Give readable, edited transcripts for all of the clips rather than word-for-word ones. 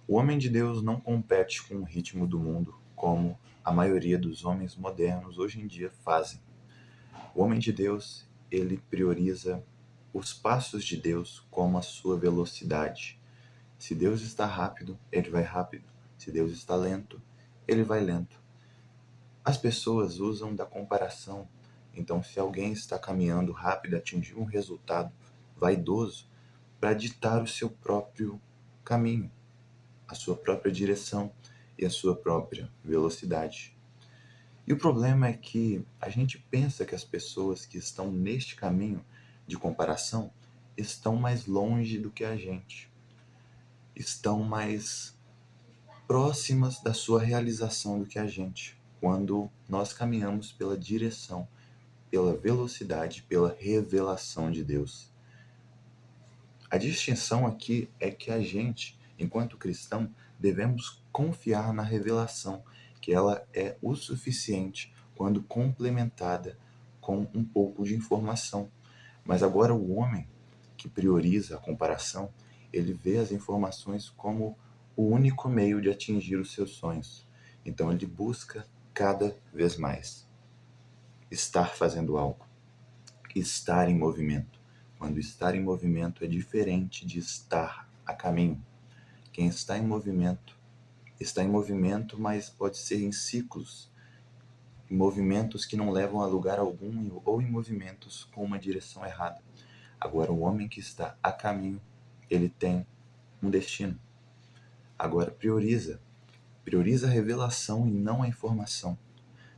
O homem de Deus não compete com o ritmo do mundo como a maioria dos homens modernos hoje em dia fazem. O homem de Deus, ele prioriza os passos de Deus como a sua velocidade. Se Deus está rápido, ele vai rápido. Se Deus está lento, ele vai lento. As pessoas usam da comparação. Então, se alguém está caminhando rápido e atingir um resultado vaidoso, para ditar o seu próprio caminho, a sua própria direção e a sua própria velocidade. E o problema é que a gente pensa que as pessoas que estão neste caminho de comparação estão mais longe do que a gente, estão mais próximas da sua realização do que a gente, quando nós caminhamos pela direção, pela velocidade, pela revelação de Deus. A distinção aqui é que a gente, enquanto cristão, devemos confiar na revelação, que ela é o suficiente quando complementada com um pouco de informação. Mas agora o homem que prioriza a comparação, ele vê as informações como o único meio de atingir os seus sonhos. Então ele busca cada vez mais estar fazendo algo, estar em movimento. Quando estar em movimento é diferente de estar a caminho. Quem está em movimento, mas pode ser em ciclos, em movimentos que não levam a lugar algum ou em movimentos com uma direção errada. Agora, o homem que está a caminho, ele tem um destino. Agora, prioriza a revelação e não a informação.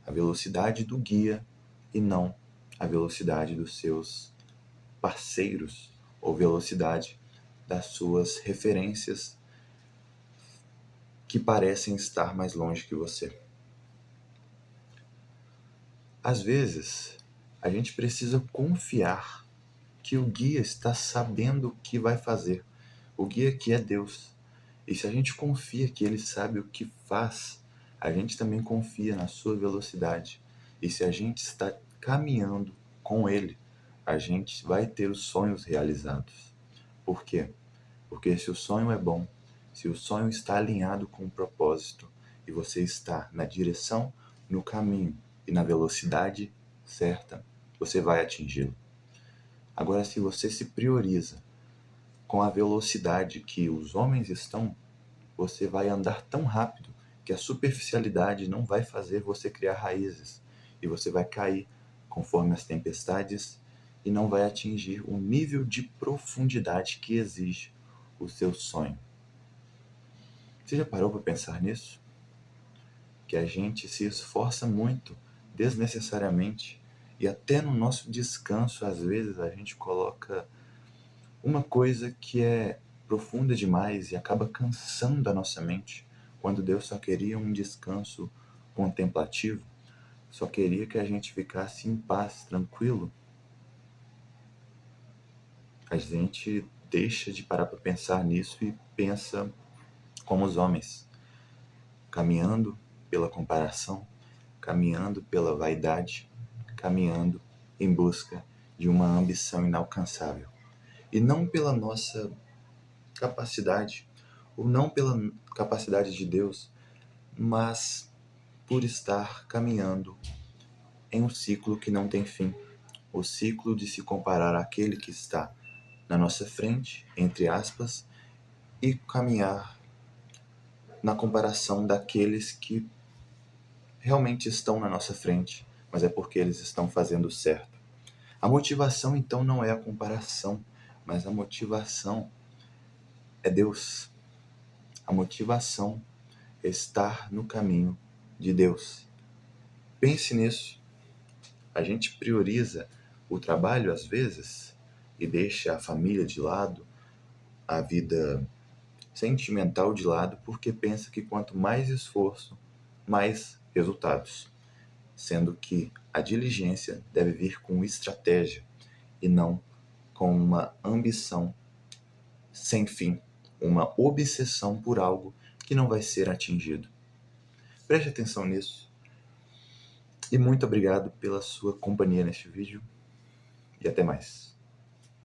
A velocidade do guia e não a velocidade dos seus parceiros ou velocidade das suas referências que parecem estar mais longe que você. Às vezes, a gente precisa confiar que o guia está sabendo o que vai fazer. O guia que é Deus. E se a gente confia que ele sabe o que faz, a gente também confia na sua velocidade. E se a gente está caminhando com ele, a gente vai ter os sonhos realizados. Por quê? Porque se o sonho é bom, se o sonho está alinhado com o propósito e você está na direção, no caminho e na velocidade certa, você vai atingi-lo. Agora, se você se prioriza com a velocidade que os homens estão, você vai andar tão rápido que a superficialidade não vai fazer você criar raízes e você vai cair conforme as tempestades e não vai atingir o nível de profundidade que exige o seu sonho. Você já parou para pensar nisso? Que a gente se esforça muito, desnecessariamente, e até no nosso descanso, às vezes, a gente coloca uma coisa que é profunda demais e acaba cansando a nossa mente, quando Deus só queria um descanso contemplativo, só queria que a gente ficasse em paz, tranquilo. A gente deixa de parar para pensar nisso e pensa como os homens, caminhando pela comparação, caminhando pela vaidade, caminhando em busca de uma ambição inalcançável. E não pela nossa capacidade, ou não pela capacidade de Deus, mas por estar caminhando em um ciclo que não tem fim. O ciclo de se comparar àquele que está na nossa frente, entre aspas, e caminhar na comparação daqueles que realmente estão na nossa frente, mas é porque eles estão fazendo certo. A motivação, então, não é a comparação, mas a motivação é Deus. A motivação é estar no caminho de Deus. Pense nisso. A gente prioriza o trabalho, às vezes, e deixa a família de lado, a vida sentimental de lado, porque pensa que quanto mais esforço, mais resultados. Sendo que a diligência deve vir com estratégia e não com uma ambição sem fim, uma obsessão por algo que não vai ser atingido. Preste atenção nisso e muito obrigado pela sua companhia neste vídeo e até mais.